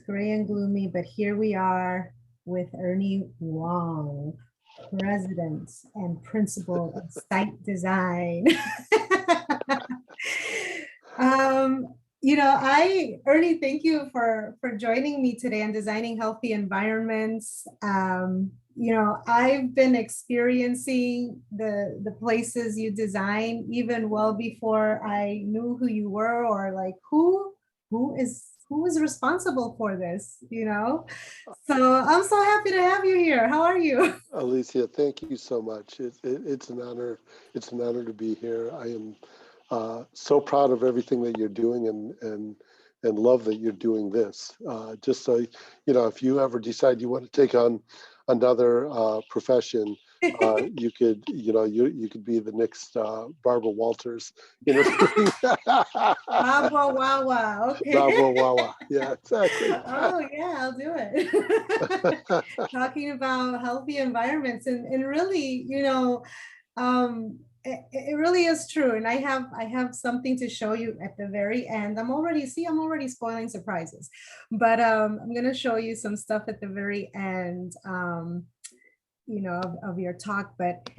gray and gloomy, but here we are with Ernie Wong, president and principal of site design. Ernie, thank you for joining me today on designing healthy environments. I've been experiencing the places you design even well before I knew who you were, or like who is responsible for this. So I'm so happy to have you here. How are you? Alicia, thank you so much. It's an honor. It's an honor to be here. I am so proud of everything that you're doing and love that you're doing this. Just so if you ever decide you want to take on another profession, you could you could be the next Barbara Walters. Bravo, wow, wow. Okay. Bravo, Wawa. Yeah, exactly. Oh yeah, I'll do it. Talking about healthy environments and really, it really is true. And I have something to show you at the very end. I'm already spoiling surprises, but I'm gonna show you some stuff at the very end, of your talk. But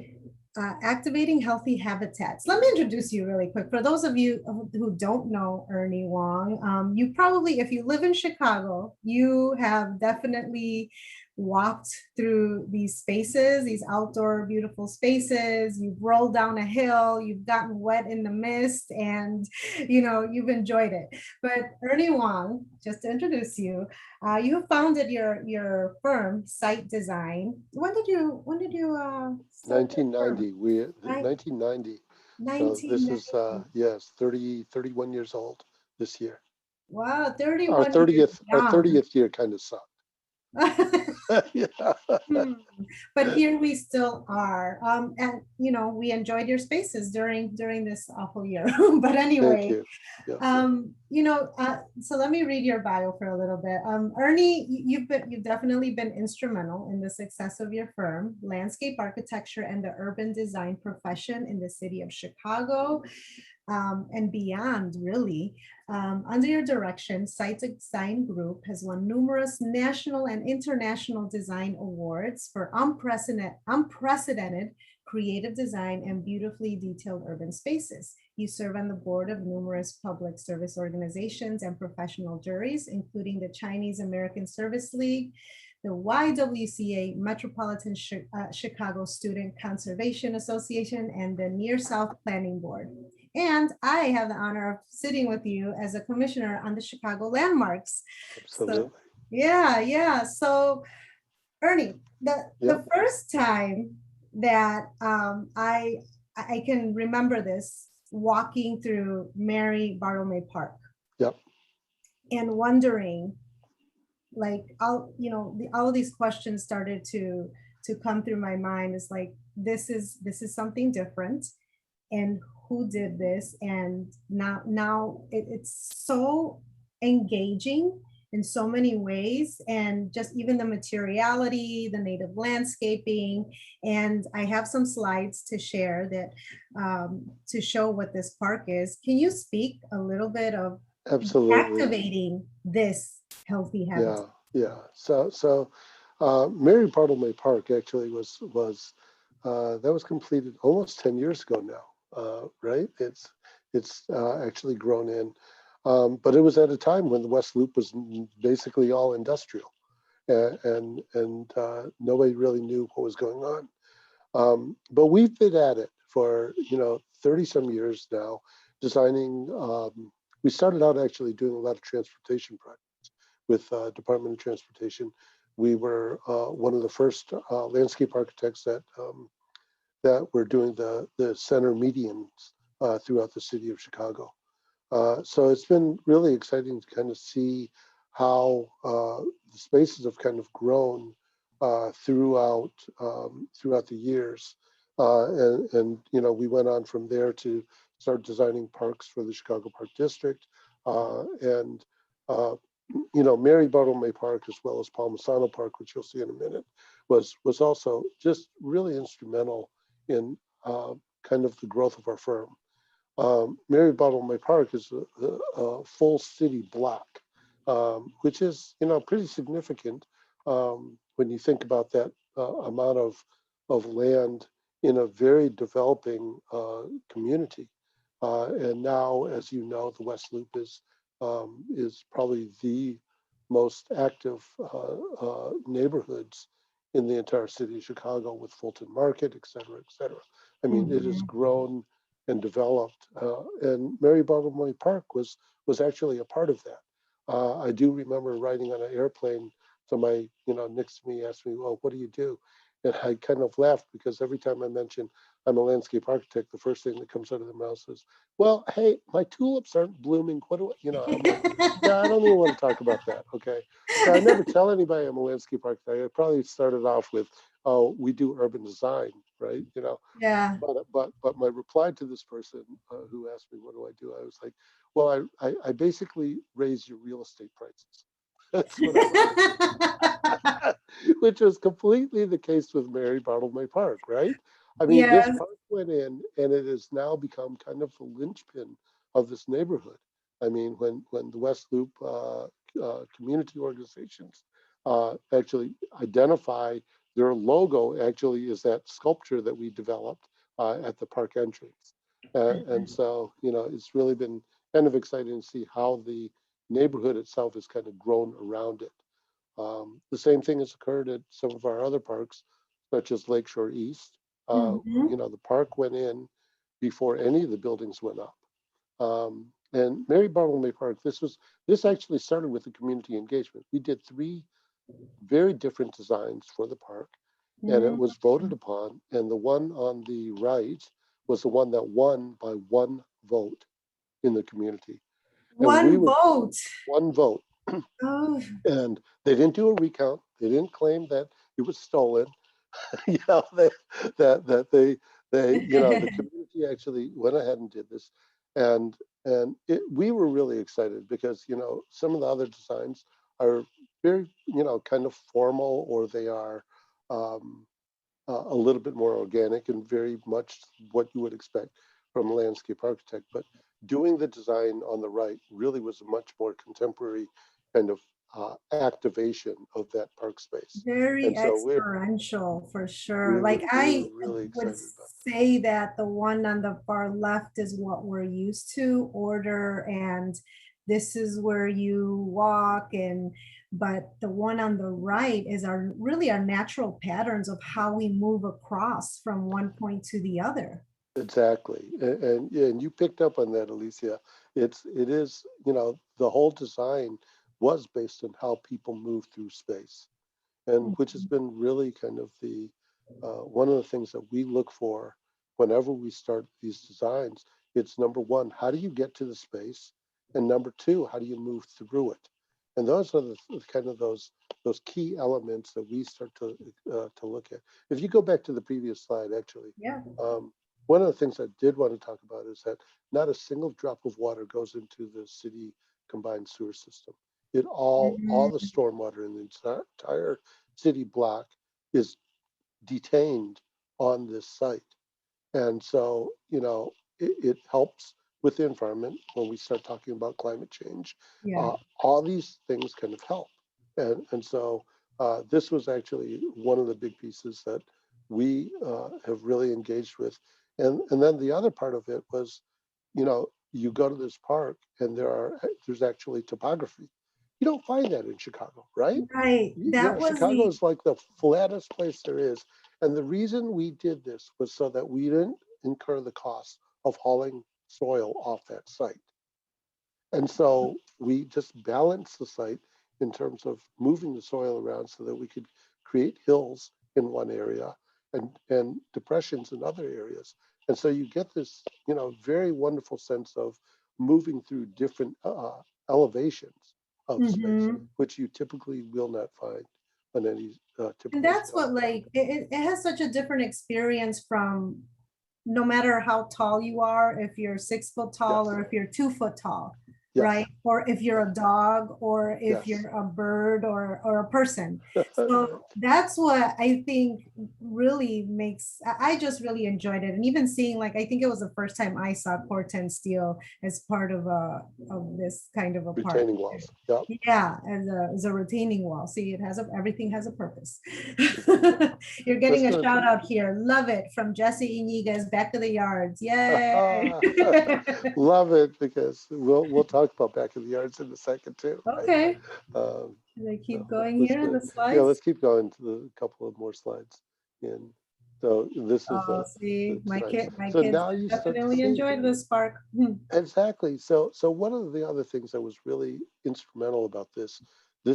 activating healthy habitats. Let me introduce you really quick. For those of you who don't know Ernie Wong, you probably, if you live in Chicago, you have definitely walked through these spaces, these outdoor beautiful spaces. You've rolled down a hill, you've gotten wet in the mist, and you've enjoyed it. But Ernie Wong, just to introduce you, you founded your firm, Site Design. When did you 1990. We Right. 1990. So this is 1990. yes, 31 years old this year. Wow, Our 31 years 30th our young. 30th year kind of sucked. Yeah. Hmm. But here we still are. And we enjoyed your spaces during this awful year. But Thank anyway, you. Yeah. so let me read your bio for a little bit. Ernie, you've definitely been instrumental in the success of your firm, landscape architecture and the urban design profession in the city of Chicago, and beyond, really. Under your direction, Site Design Group has won numerous national and international design awards for unprecedented creative design and beautifully detailed urban spaces. You serve on the board of numerous public service organizations and professional juries, including the Chinese American Service League, the YWCA Metropolitan Chicago Student Conservation Association, and the Near South Planning Board. And I have the honor of sitting with you as a commissioner on the Chicago Landmarks. Absolutely. So, yeah. So, Ernie, the Yep. first time that I can remember this, walking through Mary Bartolome Park Yep. and wondering, like, all of these questions started to come through my mind. Is like, this is something different, and who did this? And now it's so engaging in so many ways, and just even the materiality, the native landscaping. And I have some slides to share that to show what this park is. Can you speak a little bit of Absolutely. activating this healthy habitat? Yeah. So Mary Bartolome Park actually was that was completed almost 10 years ago now. Right? It's actually grown in, but it was at a time when the West Loop was basically all industrial, and nobody really knew what was going on. But we've been at it for 30 some years now, designing. We started out actually doing a lot of transportation projects with Department of Transportation. We were one of the first landscape architects that were doing the center medians throughout the city of Chicago. So it's been really exciting to kind of see how the spaces have kind of grown throughout the years. And we went on from there to start designing parks for the Chicago Park District. And Mary Bartolome Park, as well as Palmisano Park, which you'll see in a minute, was also just really instrumental in kind of the growth of our firm. Mary Bartolome Park is a full city block. which is, pretty significant when you think about that amount of land in a very developing community. And now, as you know, the West Loop is probably the most active neighborhoods in the entire city of Chicago, with Fulton Market, et cetera, et cetera. I mean, it has Mhm. grown and developed, and Mary Bartlemy Park was actually a part of that. I do remember riding on an airplane. Somebody, next to me asked me, "Well, what do you do?" And I kind of laughed because every time I mention I'm a landscape architect, the first thing that comes out of their mouth is, "Well, hey, my tulips aren't blooming. What do I, I'm like, yeah, I don't even want to talk about that. Okay. So I never tell anybody I'm a landscape architect. I probably started off with, "Oh, we do urban design," right? Yeah. But my reply to this person who asked me, "What do I do?" I was like, "Well, I basically raise your real estate prices." That's what I do. Which was completely the case with Mary Bartlemy Park, right? I mean, this Yes. park went in, and it has now become kind of the linchpin of this neighborhood. I mean, when the West Loop community organizations actually identify, their logo actually is that sculpture that we developed at the park entrance. And so, it's really been kind of exciting to see how the neighborhood itself has kind of grown around it. The same thing has occurred at some of our other parks, such as Lakeshore East. Mhm. The park went in before any of the buildings went up. And Mary Bartlemy Park, this actually started with the community engagement. We did three very different designs for the park, and it Mhm. was voted upon. And the one on the right was the one that won by one vote in the community. And we One were vote. one vote. Oh. And they didn't do a recount. They didn't claim that it was stolen. They, that the community actually went ahead and did this, and we were really excited because some of the other designs are very kind of formal, or they are um, a little bit more organic and very much what you would expect from a landscape architect. But doing the design on the right really was a much more contemporary kind of activation of that park space. Very And so experiential for sure. Like we were I really would excited about say that the one on the far left is what we're used to, order, and this is where you walk, and but the one on the right is our really our natural patterns of how we move across from one point to the other. that. Exactly. Yeah, and you picked up on that, Alicia. It is, the whole design was based on how people move through space, and which has been really kind of the one of the things that we look for whenever we start these designs. It's number one, how do you get to the space, and number two, how do you move through it? And those are the kind of those key elements that we start to look at. If you go back to the previous slide, actually, Yeah. um, one of the things I did want to talk about is that not a single drop of water goes into the city combined sewer system. All the Mhm. stormwater in the entire city block is detained on this site. And so, it helps with the environment when we start talking about climate change. Yeah. All these things kind of help. And so this was actually one of the big pieces that we have really engaged with. And then the other part of it was, you go to this park and there's actually topography. You don't find that in Chicago, right? Right. That was Chicago the is like the flattest place there is. And the reason we did this was so that we didn't incur the cost of hauling soil off that site. And so we just balanced the site in terms of moving the soil around so that we could create hills in one area and depressions in other areas. And so you get this, very wonderful sense of moving through different elevations of space, Mhm. which you typically will not find on any And typical that's scale what park. like it has such a different experience from no matter how tall you are, if you're 6 foot tall Yes. or if you're 2 foot tall. Yes. right? Or if you're a dog, or if Yes. you're a bird, or a person. Right. So that's what I think really makes, I just really enjoyed it. And even seeing, like, I think it was the first time I saw Corten steel as part of this kind of a park. Retaining walls. Yep. Yeah, as a retaining wall. See, it has everything has a purpose. Exactly. You're Let's getting a go shout to out here. Love it from Jesse Inigas, back to the yards. Yay. love it, because we'll talk about back in the yards in a second too, right? Okay. Um, Should I keep so going let's here, go. the Yeah, slides? let's keep going to the couple of more slides. And so this is Oh, the see, my designs. kid, my So kids now you start to definitely see. enjoyed this park. Exactly. So one of the other things that was really instrumental about this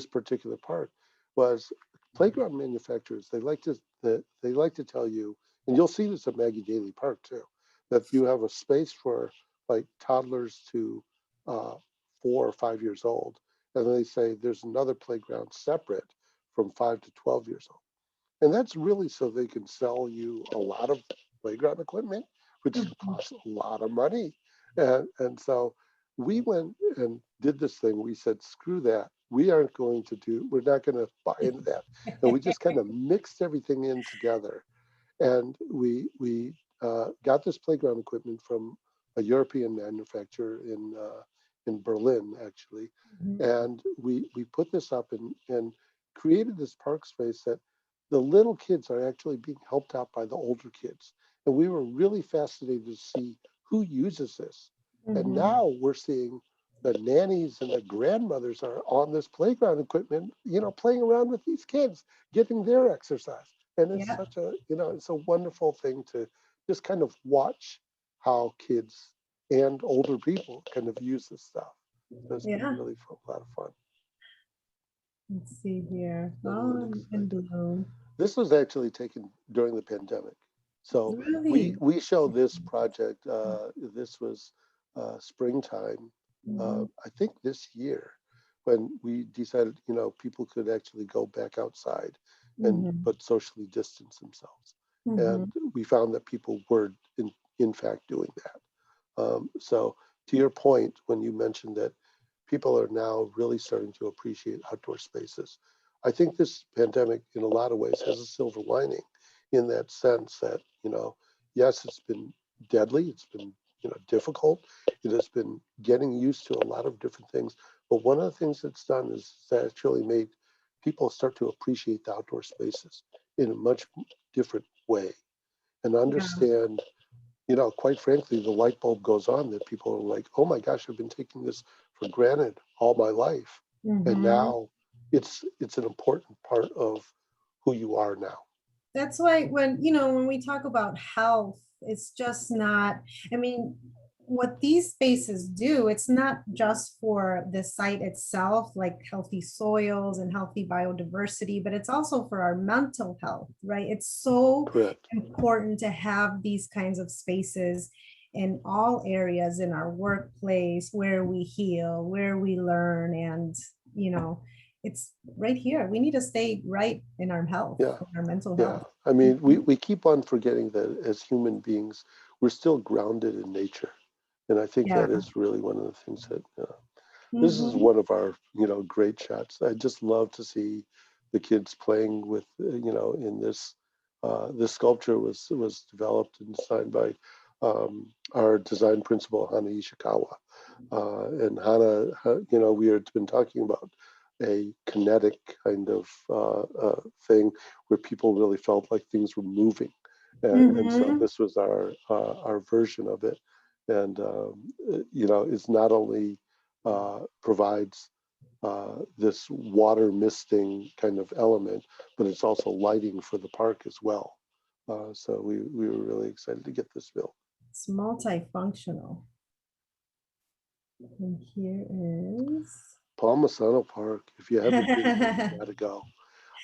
particular park was playground manufacturers. They like to tell you, and you'll see this at Maggie Daly Park too, that you have a space for like toddlers to 4 or 5 years old, and then they say there's another playground separate from 5 to 12 years old. And that's really so they can sell you a lot of playground equipment, which costs a lot of money. And so we went and did this thing. We said, screw that. We're not going to buy into that. And we just kind of mixed everything in together. And we got this playground equipment from a European manufacturer in Berlin, actually. And we put this up and created this park space that the little kids are actually being helped out by the older kids. And we were really fascinated to see who uses this. And now we're seeing the nannies and the grandmothers are on this playground equipment, playing around with these kids, getting their exercise. And it's Yeah, such it's a wonderful thing to just kind of watch how kids and older people kind of use this stuff. So it's been yeah. really fun, a lot of fun. Let's see here. So Oh, next and slide. blue. This was actually taken during the pandemic. So we Really? we show this project. This was springtime. Mhm, I think this year, when we decided, people could actually go back outside and mhm, but socially distance themselves, and mhm. we found that people were in fact doing that. So to your point, when you mentioned that people are now really starting to appreciate outdoor spaces, I think this pandemic, in a lot of ways, has a silver lining in that sense that, yes, it's been deadly, it's been, difficult, it has been getting used to a lot of different things. But one of the things it's done is it's actually made people start to appreciate the outdoor spaces in a much different way and Yeah. understand, quite frankly, the light bulb goes on that people are like, oh my gosh, I've been taking this for granted all my life. And Mhm. now it's an important part of who you are now. That's why when we talk about health, it's just not, I mean, what these spaces do, it's not just for the site itself, like healthy soils and healthy biodiversity, but it's also for our mental health, right? It's so Correct. important to have these kinds of spaces in all areas in our workplace, where we heal, where we learn, and you know, it's right here. We need to stay right in our health, Yeah. in our mental Yeah. health. I mean, we keep on forgetting that as human beings, we're still grounded in nature. And I think Yeah. that is really one of the things that this is Mhm. one of our, great shots. I just love to see the kids playing with, in this. This sculpture was developed and designed by our design principal Hana Ishikawa. And Hana, we had been talking about a kinetic kind of thing where people really felt like things were moving, and so Mhm. this was our version of it, and it's not only provides this water misting kind of element, but it's also lighting for the park as well. So we were really excited to get this built. It's multifunctional. And here is. Palmasano Park, if you haven't been there, you got to go.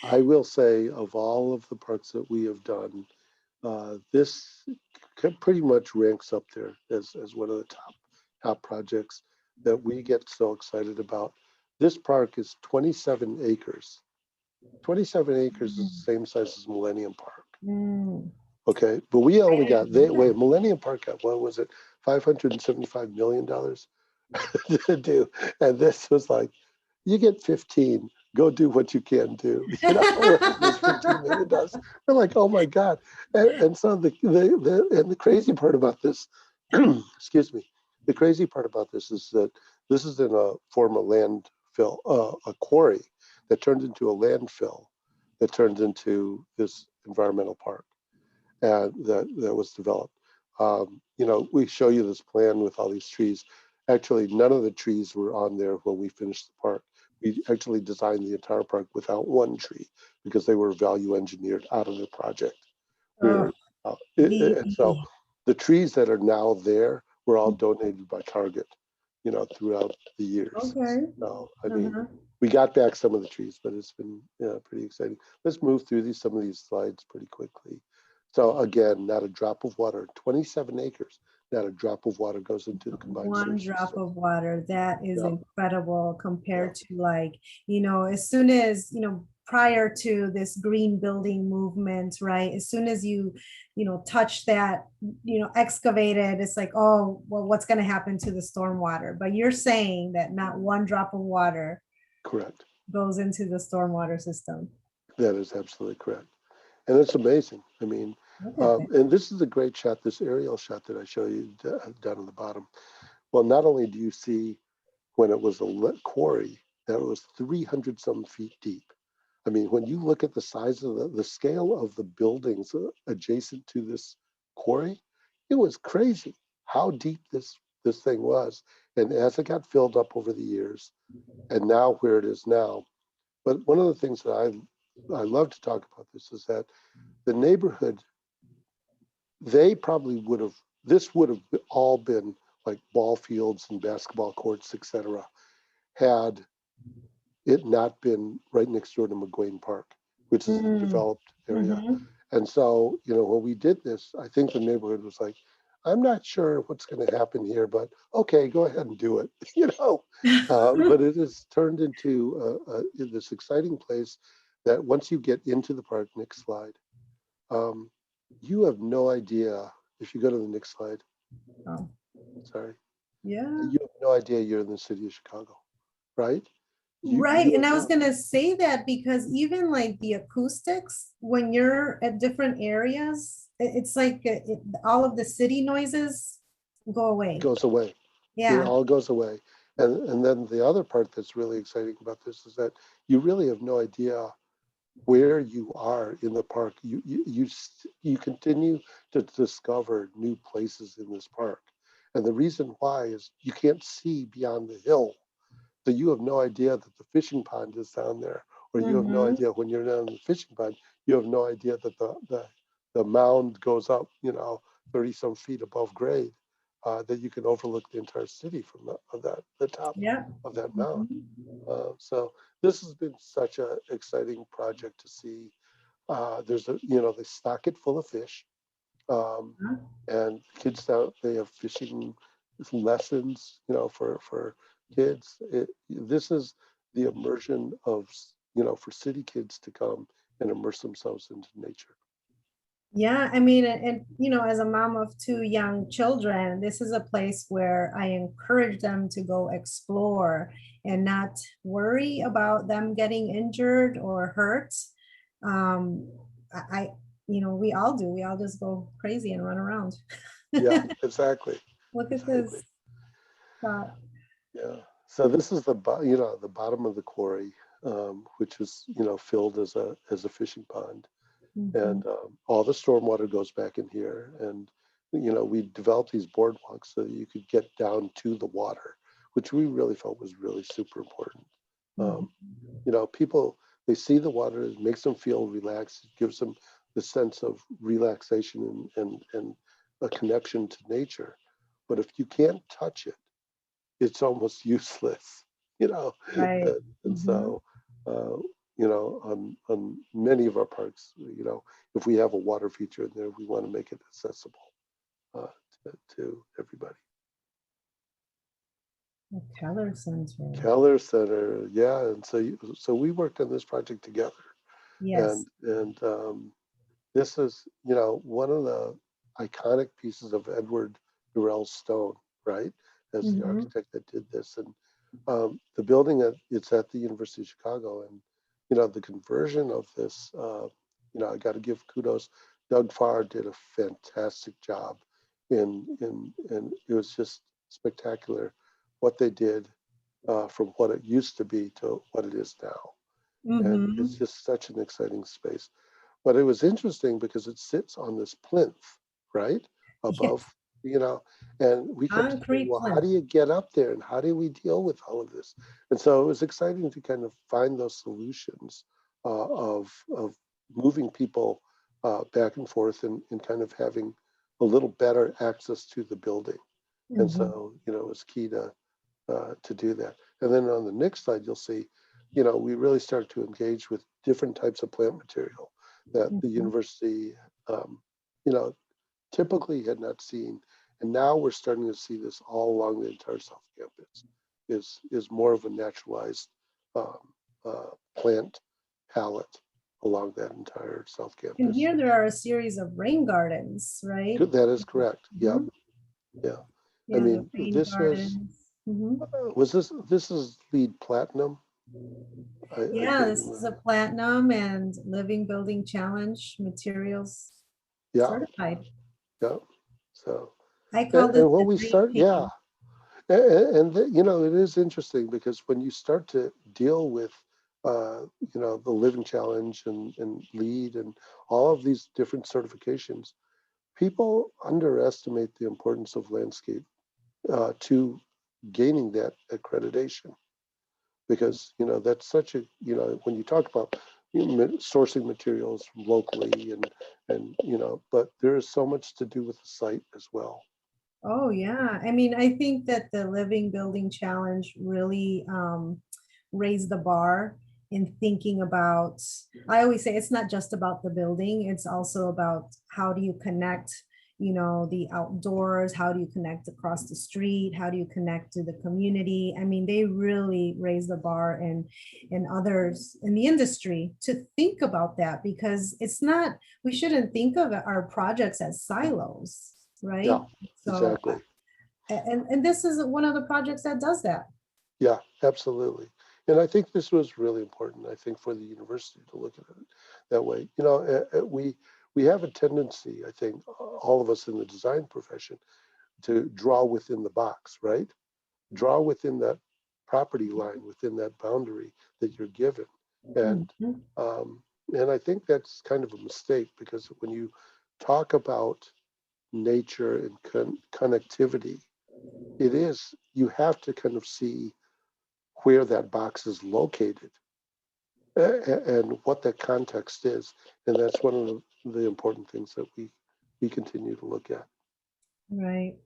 I will say, of all of the parks that we have done, this pretty much ranks up there as one of the top projects that we get so excited about. This park is 27 acres. 27 acres is the same size as Millennium Park. Mm, Okay, but we I only didn't got know that. Millennium Park got, what was it, $575 million. to do. And this was like, you get 15, go do what you can do. Whatever this 15 million does. We're like, oh my God. And so the crazy part about this, excuse me, the crazy part about this is that this is in a former landfill, a quarry that turned into a landfill that turned into this environmental park and that was developed. We show you this plan with all these trees. Actually, none of the trees were on there when we finished the park. We actually designed the entire park without one tree because they were value engineered out of the project. Oh, And so the trees that are now there were all donated by Target, throughout the years. okay. So, I mean, we got back some of the trees, but it's been pretty exciting. Let's move through some of these slides pretty quickly. So again, not a drop of water, 27 acres, not a drop of water goes into the combined One sewage drop system. of water, that is Yeah. incredible compared to as soon as, prior to this green building movement, right? As soon as you touch that, excavated, it's like, oh, well, what's going to happen to the stormwater? But you're saying that not one drop of water Correct. goes into the stormwater system. That is absolutely correct. And it's amazing. I mean, and this is a great shot, this aerial shot that I show you down at the bottom. Well, not only do you see when it was a quarry that was 300 some feet deep. I mean, when you look at the size of the scale of the buildings adjacent to this quarry, it was crazy how deep this thing was. And as it got filled up over the years, and now where it is now. But one of the things that I love to talk about this is that the neighborhood, they probably this would have all been like ball fields and basketball courts, etc., had it not been right next door to McGuane Park, which is a developed area. And so, when we did this, I think the neighborhood was like, I'm not sure what's going to happen here, but okay, go ahead and do it, But it has turned into this exciting place that once you get into the park, next slide, you have no idea, if you go to the next slide, Oh, sorry, yeah. you have no idea you're in the city of Chicago, right? Right. And I was going to say that because even like the acoustics, when you're at different areas, it's like all of the city noises go away. Goes away. It Yeah. all goes away. And then the other part that's really exciting about this is that you really have no idea where you are in the park. You continue to discover new places in this park. And the reason why is you can't see beyond the hill. So you have no idea that the fishing pond is down there, or you have no idea when you're down in the fishing pond, you have no idea that the mound goes up, 30 some feet above grade, that you can overlook the entire city from the top of that mound. So this has been such an exciting project to see. They stock it full of fish, and kids out, they have fishing lessons, for kids. This is the immersion of, for city kids to come and immerse themselves into nature. Yeah, I mean, as a mom of two young children, this is a place where I encourage them to go explore and not worry about them getting injured or hurt. I, we all do. We all just go crazy and run around. Yeah, exactly. Look at Exactly. this. Yeah. So this is the bottom of the quarry, which is filled as a fishing pond. And all the stormwater goes back in here. And, we developed these boardwalks so that you could get down to the water, which we really felt was really super important. People, they see the water, it makes them feel relaxed, it gives them the sense of relaxation and a connection to nature. But if you can't touch it, it's almost useless, Right. And so, on many of our parks, if we have a water feature in there, we want to make it accessible uh, to everybody. Keller Center. Keller Center, yeah, and so we worked on this project together, Yes. and this is one of the iconic pieces of Edward Durrell's stone, right? as the Mhm. architect that did this. And the building, it's at the University of Chicago, and the conversion of this, I got to give kudos. Doug Farr did a fantastic job and it was just spectacular what they did from what it used to be to what it is now. And it's Mhm. just such an exciting space. But it was interesting because it sits on this plinth, right? Above, Yes. you know, and we kept saying, Concrete well, how plinth. do you get up there and how do we deal with all of this? And so it was exciting to kind of find those solutions of moving people back and forth and kind of having a little better access to the building. And Mhm. so, it was key to do that. And then on the next slide, you'll see, we really started to engage with different types of plant material that the Mhm. university, um, you know, typically had not seen. And now we're starting to see this all along the entire South Campus is more of a naturalized um, plant palette along that entire South And Campus. here there are a series of rain gardens, right? That is correct. Yep. Mhm. Yeah. I Yeah, the mean, rain gardens. Mhm. this is LEED Platinum. I Yeah, can't this is a remember. platinum and living building challenge materials Yeah. certified. Yeah. So, I and, call this and when the we dream start, yeah, team. it is interesting because when you start to deal with, the Living Challenge and LEED and all of these different certifications, people underestimate the importance of landscape to gaining that accreditation because that's such a when you talk about sourcing materials locally and but there is so much to do with the site as well. Oh, yeah. I mean, I think that the Living Building Challenge really raised the bar in thinking about, I always say it's not just about the building, it's also about how do you connect, the outdoors, how do you connect across the street, how do you connect to the community? I mean, they really raised the bar and others in the industry to think about that because it's not, we shouldn't think of our projects as silos, Yeah, right? So, exactly. and this is one of the projects that does that. Yeah, absolutely. And I think this was really important, I think, for the university to look at it that way. We have a tendency, I think, all of us in the design profession, to draw within the box, right? Draw within that property line, within that boundary that you're given. And Mhm. um, and I think that's kind of a mistake because when you talk about nature and connectivity, you have to kind of see where that box is located and what that context is. And that's one of the important things that we continue to look at. Right.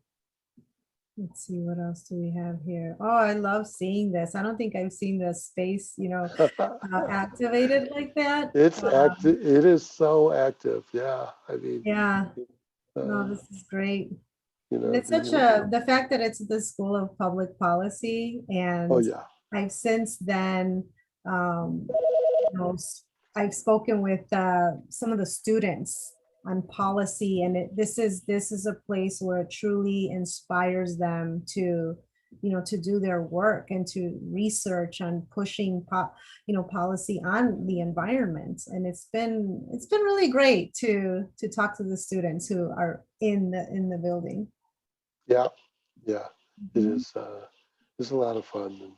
Let's see, what else do we have here? Oh, I love seeing this. I don't think I've seen the space, activated like that. It's active. It is so active. Yeah. I mean, Yeah, no, um, this is great. And it's such the the fact that it's the School of Public Policy, oh and yeah, I've since then, um, you know, s- I've spoken with some of the students on policy, and this is a place where it truly inspires them to do their work and to research on pushing policy on the environment. And it's been really great to talk to the students who are in the building. yeah, yeah. It Mhm. is. It's a lot of fun, and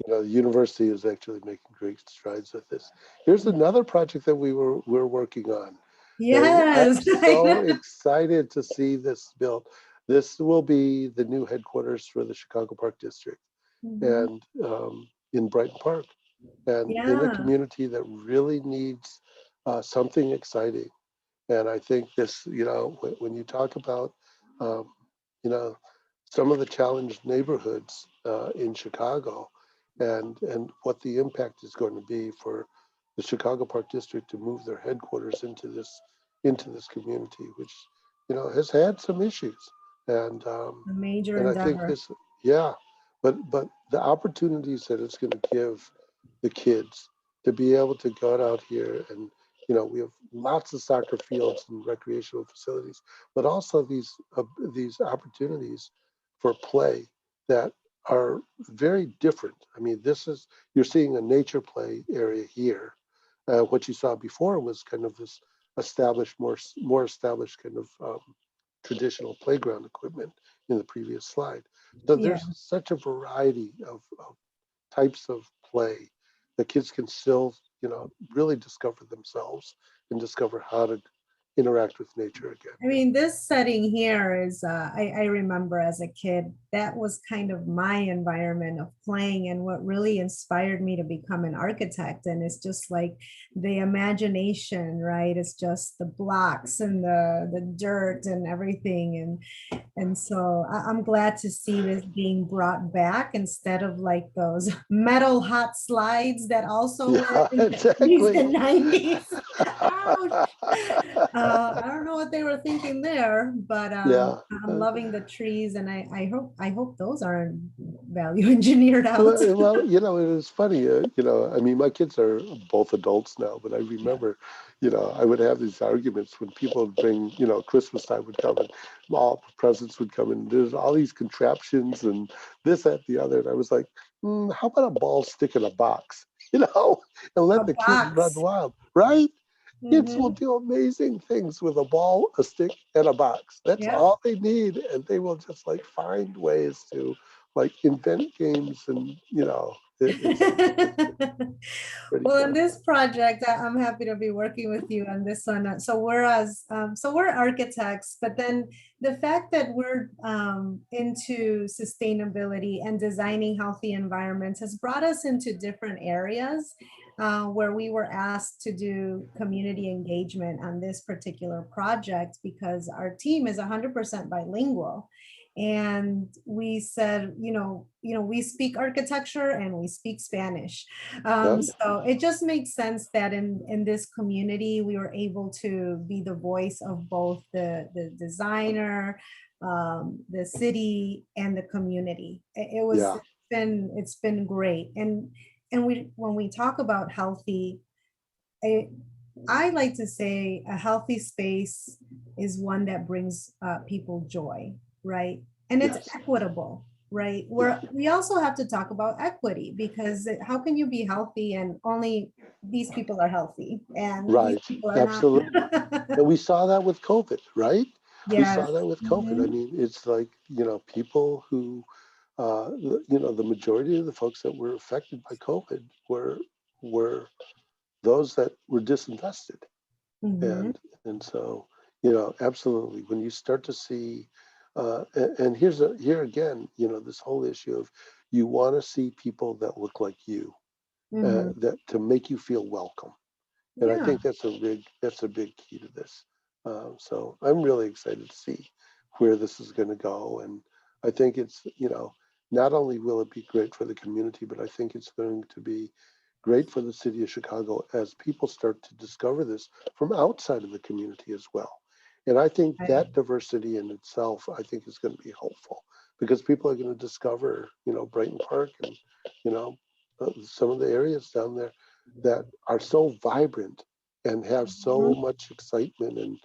the university is actually making great strides with this. Here's another project that we're working on. And I'm Yes, I so know. excited to see this built. This will be the new headquarters for the Chicago Park District Mhm. and in Brighton Park and in a Yeah. community that really needs something exciting. And I think this, when you talk about, um, you know, some of the challenged neighborhoods in Chicago and what the impact is going to be for the Chicago Park District to move their headquarters into this community, which has had some issues, and A major and I think endeavor. this, yeah, but the opportunities that it's going to give the kids to be able to go out here and we have lots of soccer fields and recreational facilities, but also these opportunities for play that are very different. I mean, you're seeing a nature play area here. What you saw before was kind of this established, more established kind of traditional playground equipment in the previous slide. So Yeah. there's such a variety of types of play that kids can still, really discover themselves and discover how to interact with nature again. I mean, this setting here is, I remember as a kid, that was kind of my environment of playing and what really inspired me to become an architect. And it's just like the imagination, right? It's just the blocks and the dirt and everything. And so I'm glad to see this being brought back instead of like those metal hot slides that also were Yeah, in the 80s exactly. and 90s. Ouch. I don't know what they were thinking there, but Yeah. I'm loving the trees, and I hope those aren't value engineered out. Well, it was funny. I mean, my kids are both adults now, but I remember, I would have these arguments when people would bring, Christmas time would come and all the presents would come and there's all these contraptions and this, that, the other. And I was like, how about a ball stick in a box, and A let the kids run box. wild, right? Kids will Hmm. do amazing things with a ball, a stick, and a box. That's Yeah. all they need. And they will just like find ways to like invent games and it's pretty Well, in fun. this project, I'm happy to be working with you on this one. So we're architects, but then the fact that we're into sustainability and designing healthy environments has brought us into different areas where we were asked to do community engagement on this particular project because our team is 100% bilingual. And we said, we speak architecture and we speak Spanish. Yep. So it just makes sense that in this community, we were able to be the voice of both the designer, the city, and the community. Yeah. It's been great. And when we talk about healthy, I, I like to say a healthy space is one that brings people joy, right? And it's Yes. equitable, right? Yeah. We also have to talk about equity because how can you be healthy and only these people are healthy and these Right. people are not? Absolutely. And we saw that with COVID, right? We Yes. saw that with COVID. I Mhm. mean, it's like, people who, the majority of the folks that were affected by COVID were those that were disinvested. Mhm. And so, absolutely, when you start to see, and here again, this whole issue of you want to see people that look like you, Mhm. that to make you feel welcome. And I Yeah. think that's a big key to this. So I'm really excited to see where this is going to go. And I think it's, not only will it be great for the community, but I think it's going to be great for the city of Chicago as people start to discover this from outside of the community as well. And I think Right. that diversity in itself, I think is going to be helpful because people are going to discover, Brighton Park and, you know, some of the areas down there that are so vibrant and have so Mhm. much excitement and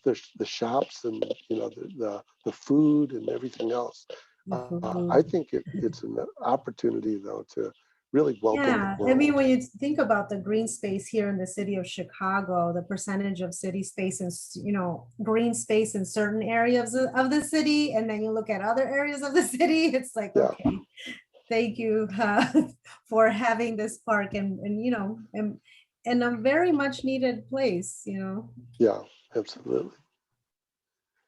the shops and the food and everything else. The I food. think it's an opportunity though to really welcome the Yeah, I mean, world. when you think about the green space here in the city of Chicago, the percentage of city space and, green space in certain areas of the city, and then you look at other areas of the city, it's like, Yeah, okay, thank you for having this park and a very much needed place. yeah, absolutely.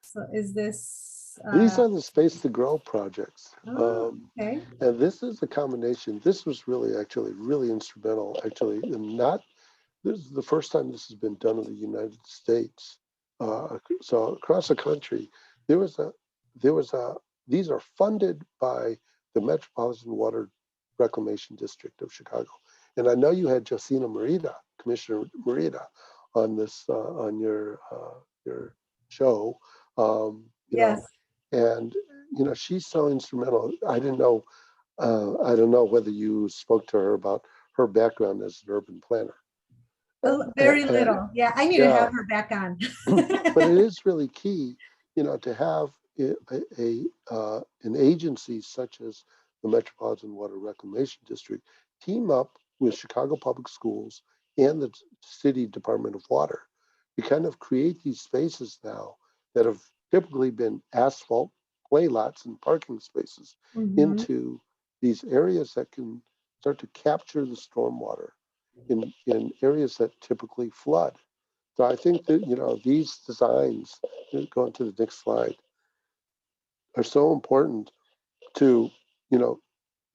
So is this, These are the Space to Grow projects. oh, okay. And this is a combination. This was actually really instrumental, actually, in not, this is the first time this has been done in the United States. So across the country, there was a, these are funded by the Metropolitan Water Reclamation District of Chicago. And I know you had Josina Morita, Commissioner Morita, on this, on your show, um, you know, Yes. and she's so instrumental. I don't know whether you spoke to her about her background as an urban planner. Very And little. Yeah, I need to yeah, have her back on. but it is really key, to have an agency such as the Metropolitan Water Reclamation District team up with Chicago Public Schools and the City Department of Water to kind of create these spaces now that have typically been asphalt play lots and parking spaces Mm-hmm. into these areas that can start to capture the stormwater in areas that typically flood. So I think that, these designs, going to the next slide, are so important to, you know,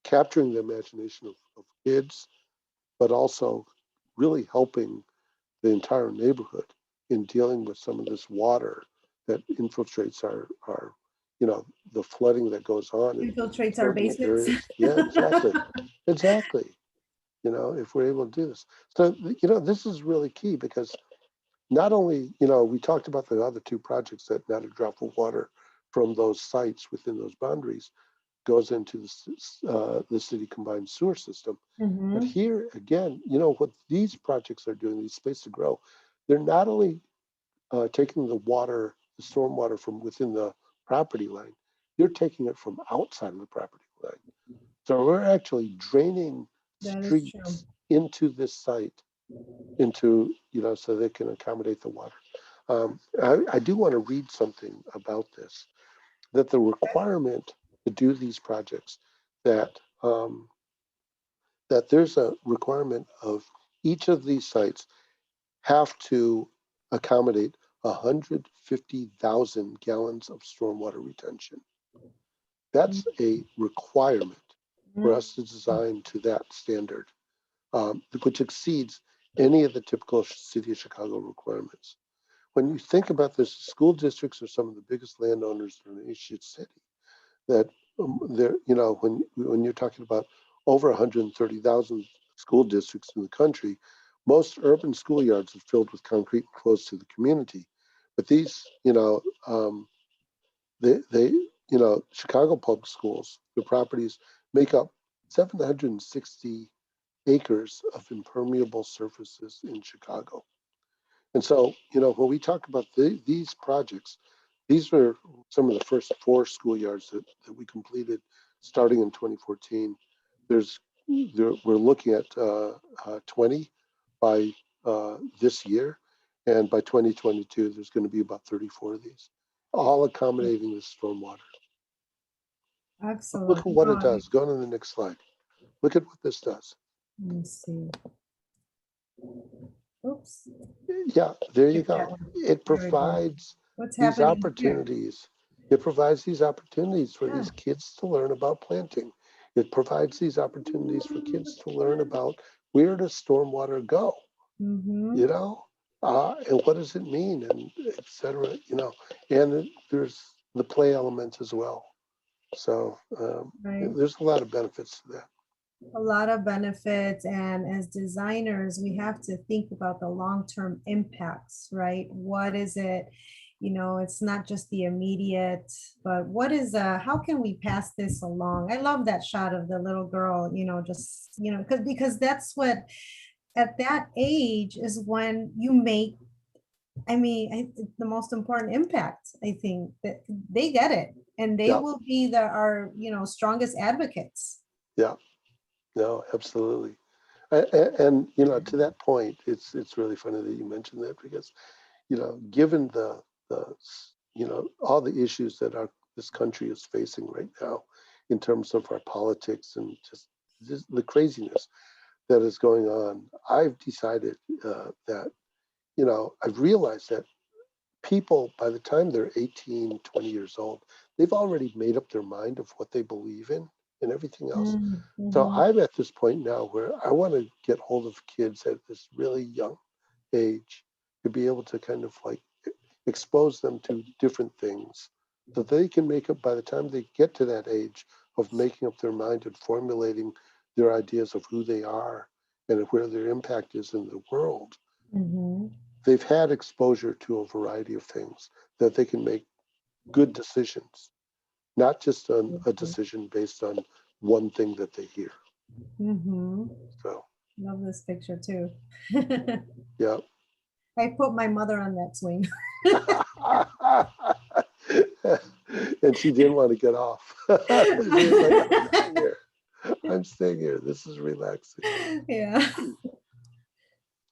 capturing the imagination of kids, but also really helping the entire neighborhood in dealing with some of this water that infiltrates our the flooding that goes on in Infiltrates our certain basements. areas. Yeah, exactly. Exactly. If we're able to do this. So, this is really key because not only, we talked about the other two projects that not a drop of water from those sites within those boundaries goes into the city combined sewer system. But Mm-hmm. here again, what these projects are doing, these Space to Grow, they're not only taking the stormwater from within the property line, you're taking it from outside of the property line. So we're actually draining That is true. streets into this site, so they can accommodate the water. I do want to read something about this, that the requirement to do these projects, that that there's a requirement of each of these sites have to accommodate 150,000 gallons of stormwater retention. That's a requirement for us to design to that standard, which exceeds any of the typical City of Chicago requirements. When you think about this, school districts are some of the biggest landowners in the city. That there, when you're talking about over 130,000 school districts in the country, most urban schoolyards are filled with concrete close to the community. But these, Chicago public schools, the properties make up 760 acres of impermeable surfaces in Chicago. And so, when we talk about these projects, these were some of the first four schoolyards that we completed starting in 2014. We're looking at 20 by this year. And by 2022, there's going to be about 34 of these, all accommodating the stormwater. Look Excellent. at what it does. Go to the next slide. Look at what this does. Let me see. Oops. Yeah, there you Skip that go. one. It There we go. provides What's these happening here? opportunities. It provides these opportunities for Yeah. these kids to learn about planting. It provides these opportunities for kids to learn about where does stormwater go, Mm-hmm. and what does it mean, and et cetera, and there's the play elements as well. So Right. there's a lot of benefits to that. A lot of benefits, and as designers we have to think about the long-term impacts, right? What is it, it's not just the immediate, but what is how can we pass this along? I love that shot of the little girl, just because that's what, at that age is when you make, the most important impact. I think that they get it, and they Yeah, will be our strongest advocates. yeah, no, absolutely. And to that point, it's really funny that you mentioned that because given the all the issues that this country is facing right now in terms of our politics and just the craziness that is going on, I've decided that I've realized that people, by the time they're 18, 20 years old, they've already made up their mind of what they believe in and everything else. So Mm-hmm. I'm at this point now where I want to get hold of kids at this really young age to be able to kind of like expose them to different things so they can make up, by the time they get to that age of making up their mind and formulating their ideas of who they are and where their impact is in the world, Mm-hmm. they've had exposure to a variety of things that they can make good decisions, not just a decision based on one thing that they hear. Mm-hmm. So, Love this picture too. yeah. I put my mother on that swing. And she didn't want to get off. She was like, I'm staying here. I'm staying here. This is relaxing. Yeah.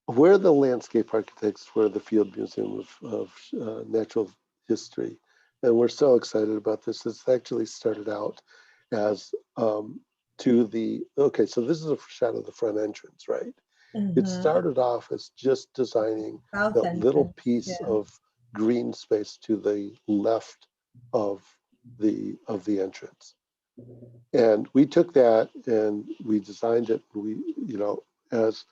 We're the landscape architects for the Field Museum of Natural History. And we're so excited about this. It's actually started out as okay, so this is a shot of the front entrance, right? It started off as just designing South that little entrance. piece Yeah. of green space to the left of the entrance. And we took that and we designed it, as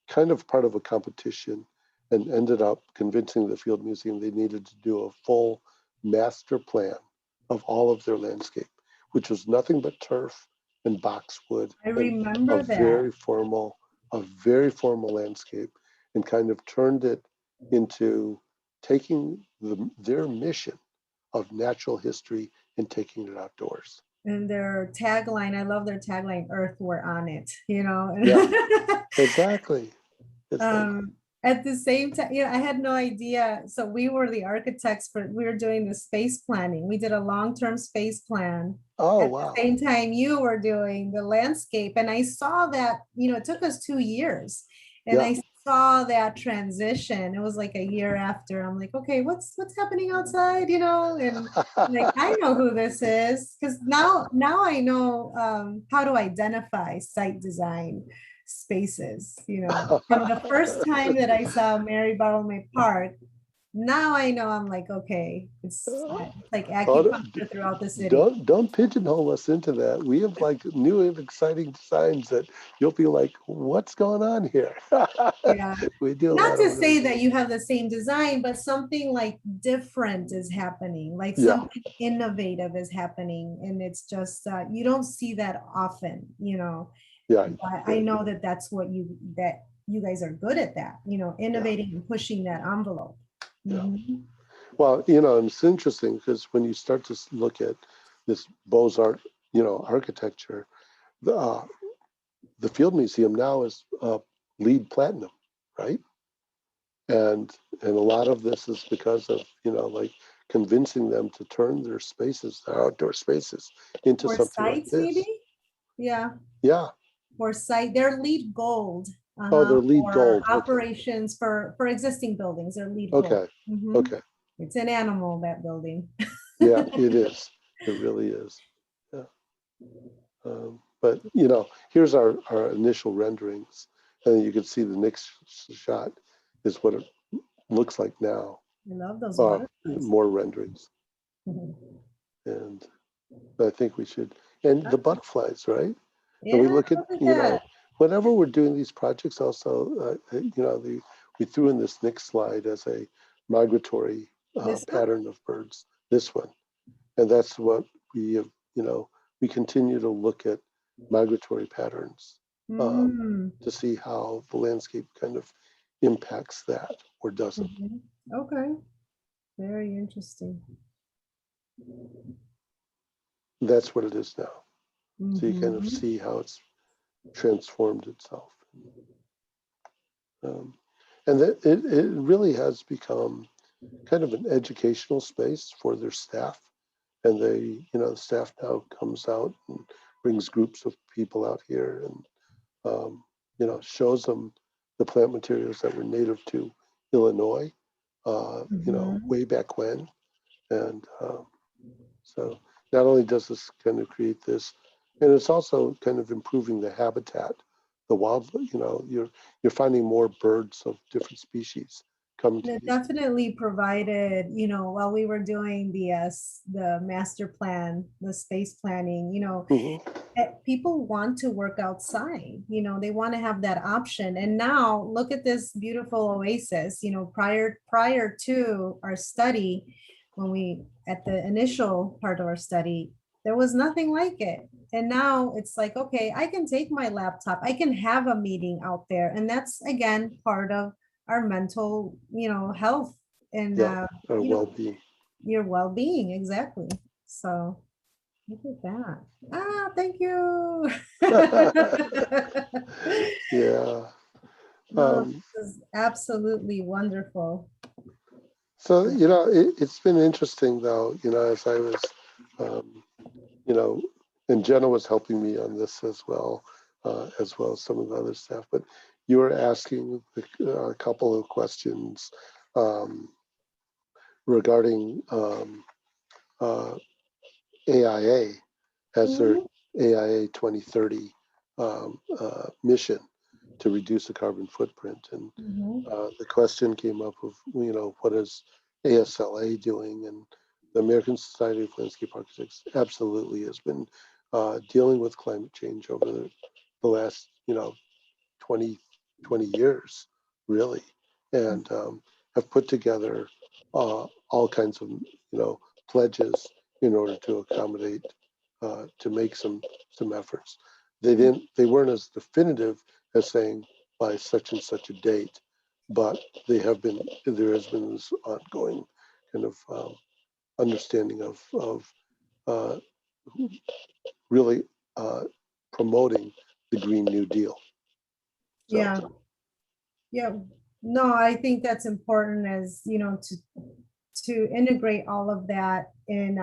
kind of part of a competition, and ended up convincing the Field Museum they needed to do a full master plan of all of their landscape, which was nothing but turf and boxwood I and remember a that. very formal landscape, and kind of turned it into taking their mission of natural history and taking it outdoors. And their tagline, I love their tagline, Earth, we're on it, Yeah, exactly. It's like, At the same time, I had no idea. So we were the architects, but we were doing the space planning. We did a long-term space plan. oh, At wow. the same time, you were doing the landscape. And I saw that, it took us 2 years. And Yeah. I saw that transition. It was like a year after. I'm like, okay, what's happening outside? And like, I know who this is, because now I know how to identify site design spaces. From the first time that I saw Mary Bartolome Park, now I know. I'm like, okay, it's like Oh, acupuncture throughout the city. don't pigeonhole us into that. We have like new and exciting designs that you'll be like, what's going on here? Yeah. We do a Not lot to of say really, that you have the same design, but something like different is happening, like yeah, something innovative is happening. And it's just, you don't see that often. yeah, But I right, know that that's that you guys are good at that, yeah, innovating and pushing that envelope. yeah. Mhm. Well, and it's interesting because when you start to look at this Beaux-Arts, architecture, the the Field Museum now is LEED platinum, right? And a lot of this is because of like convincing them to turn their outdoor spaces, into For something like sites, maybe? this. Yeah, Yeah. for site, they're LEED gold. Oh, they're LEED For gold. Okay. operations, for existing buildings, they're LEED gold. Okay. Mhm. Okay. It's an animal, that building. Yeah, it is. It really is. Yeah. But here's our initial renderings, and you can see the next shot is what it looks like now. I love those butterflies. More renderings, Mhm. and I think we should. And the butterflies, right? And we Yeah, look at, look at that. whenever we're doing these projects, also, we threw in this next slide as a migratory This one? pattern of birds. This one, and that's what we have. We continue to look at migratory patterns Mm. to see how the landscape kind of impacts that or doesn't. Mhm. Okay, very interesting. That's what it is now. So you kind of Mhm. see how it's transformed itself. Um, and it really has become kind of an educational space for their staff. And the staff now comes out and brings groups of people out here and, shows them the plant materials that were native to Illinois, Mhm. way back when. And so not only does this kind of create this, and it's also kind of improving the habitat, the wild, you're finding more birds of different species coming And to it these. definitely provided, while we were doing the master plan, the space planning, Mhm. people want to work outside, they want to have that option. And now look at this beautiful oasis, prior to our study, when we, at the initial part of our study, there was nothing like it. And now it's like, okay, I can take my laptop, I can have a meeting out there. And that's again part of our mental, health and, Yeah, our well-being. your well-being. Exactly. So look at that. Ah, thank you. Yeah. No, this is absolutely wonderful. So, it's been interesting though, as I was you know, and Jenna was helping me on this as well as some of the other staff. But you were asking a couple of questions regarding AIA as their Mhm, AIA 2030 mission to reduce the carbon footprint. And mhm. the question came up of, what is ASLA doing? And the American Society of Landscape Architects absolutely has been dealing with climate change over the last, 20 years, really, and have put together all kinds of, pledges in order to accommodate, to make some efforts. They weren't as definitive as saying by such and such a date, but there has been this ongoing kind of understanding of uh, really promoting the Green New Deal. So Yeah, yeah. No, I think that's important as, to integrate all of that in,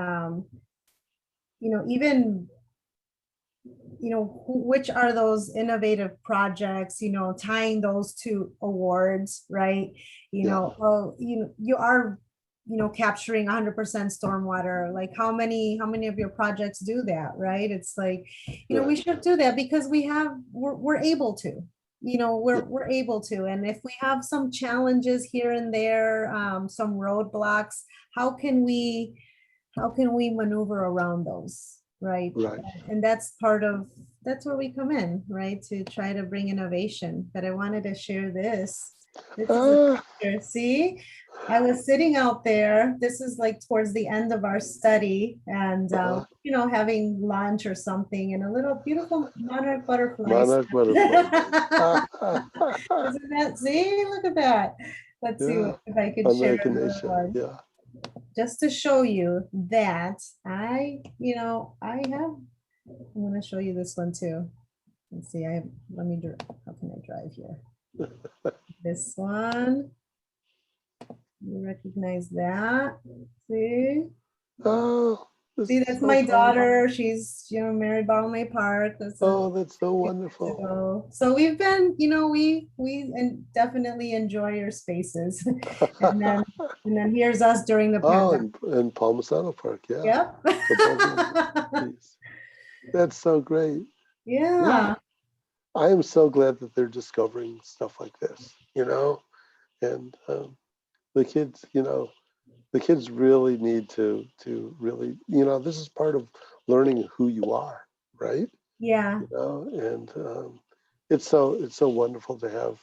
even, which are those innovative projects, tying those to awards, right? yeah, You are, capturing 100% stormwater. Like how many of your projects do that, right? It's like, we right, should do that because we're able to, yeah, we're able to. And if we have some challenges here and there, some roadblocks, how can we, maneuver around those, right? right. And that's where we come in, right? To try to bring innovation. But I wanted to share this. This is a Ah, picture. See, I was sitting out there. This is like towards the end of our study, and uh, having lunch or something, and a little beautiful monarch butterfly. monarch butterfly. Isn't that? See, look at that. Let's see Yeah, if I can share American another nation. one Yeah. just to show you that I have, I'm going to show you this one too. Let's see, how can I drive here? This one, you recognize that? See? Oh, this See, is that's so my fun. daughter. She's, married Bartley Park. This is Oh, that's so to wonderful. go. So we've been, we definitely enjoy your spaces. And then here's us during the Oh, pandemic. and Palmisano Park. Yeah. Yep. The bouldering piece. That's so great. Yeah. Yeah. I am so glad that they're discovering stuff like this, and the kids, the kids really need to really, this is part of learning who you are, right? Yeah. And it's so wonderful to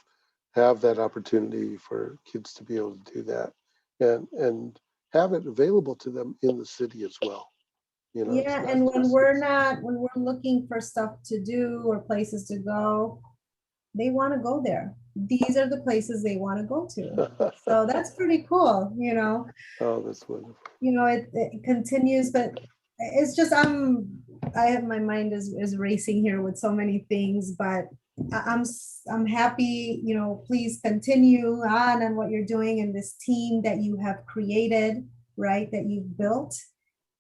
have that opportunity for kids to be able to do that, and have it available to them in the city as well. It's Yeah, not and when just when we're looking for stuff to do or places to go, they want to go there. These are the places they want to go to. So that's pretty cool, oh, that's wonderful. it continues, but it's just I have my mind is racing here with so many things, but I'm happy, please continue on what you're doing and this team that you have created, right, that you've built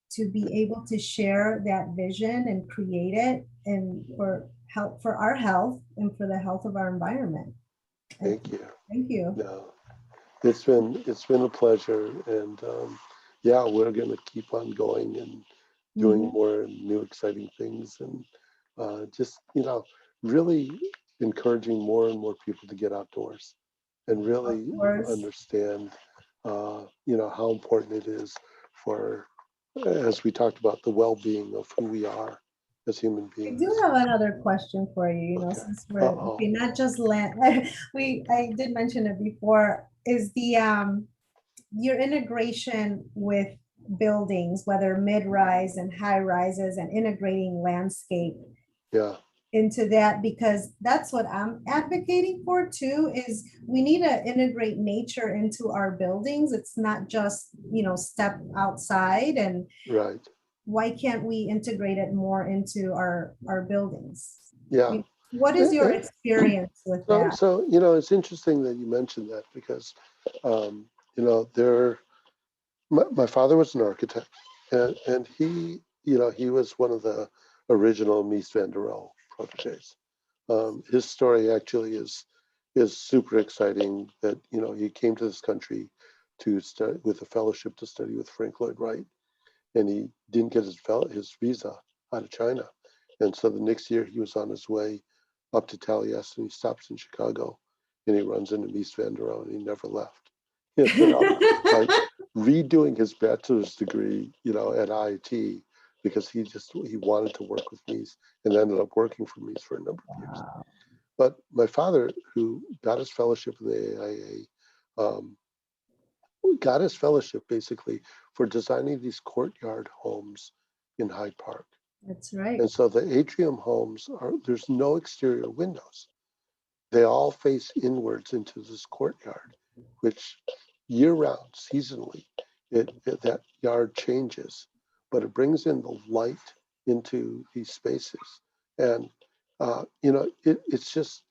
to be able to share that vision and create it and for our health and for the health of our environment. Thank you. Thank you. No, it's been a pleasure, and yeah, we're going to keep on going and doing Mhm. more new exciting things, and just really encouraging more and more people to get outdoors and Of really course. understand how important it is for, as we talked about, the well-being of who we are as human I do beings. have another question for you, Okay. since we're Uh-oh. okay, not just land. I did mention it before, is the your integration with buildings, whether mid-rise and high rises, and integrating landscape Yeah. into that, because that's what I'm advocating for too, is we need to integrate nature into our buildings. It's not just, step outside, and Right. why can't we integrate it more into our buildings? Yeah. What is Eh, your eh, experience with So, that? so it's interesting that you mentioned that because, there. My father was an architect, and he, he was one of the original Mies van der Rohe proteges. His story actually is super exciting. That he came to this country to study with a fellowship to study with Frank Lloyd Wright, and he didn't get his visa out of China, and so the next year he was on his way up to Taliesin. He stops in Chicago, and he runs into Mies van der Rohe, and he never left. Like redoing his bachelor's degree, at IIT, because he wanted to work with Mies, and ended up working for Mies for a number of years. But my father, who got his fellowship in the AIA, got his fellowship basically for designing these courtyard homes in Hyde Park. That's right. And so the atrium homes there's no exterior windows. They all face inwards into this courtyard, which year round, seasonally, that yard changes, but it brings in the light into these spaces. And, it's just,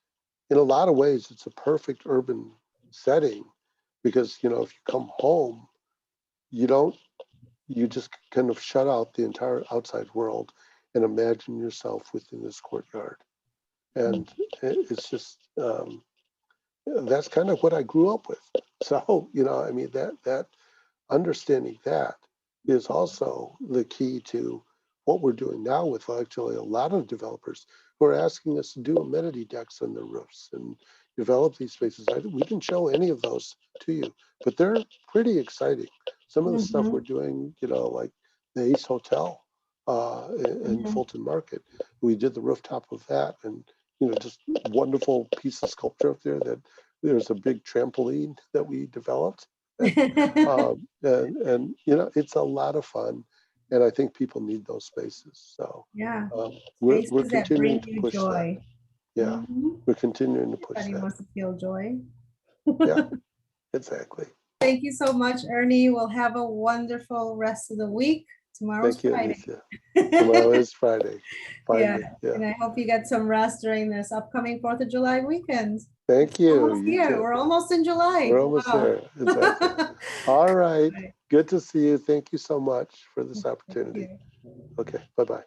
in a lot of ways, it's a perfect urban setting because, if you come home, you just kind of shut out the entire outside world and imagine yourself within this courtyard. And it's just, that's kind of what I grew up with. So, that understanding that is also the key to what we're doing now with actually a lot of developers who are asking us to do amenity decks on their roofs and develop these spaces. We can show any of those to you, but they're pretty exciting. Some of the stuff we're doing, like the Ace Hotel in Fulton Market, we did the rooftop of that, and just wonderful piece of sculpture up there. That there's a big trampoline that we developed. And it's a lot of fun, and I think people need those spaces. So yeah, we're spaces that continuing bring to you push joy. that. Yeah, we're continuing to push Everybody that. wants to feel joy. Yeah, exactly. Thank you so much, Ernie. We'll have a wonderful rest of the week. Tomorrow's Thank you, Friday. Alicia. Tomorrow is Friday. Yeah, Finally. Yeah. and I hope you get some rest during this upcoming 4th of July weekend. Thank you. Almost here. We're almost in July. We're almost there. Exactly. All right. Good to see you. Thank you so much for this opportunity. Okay. Bye-bye.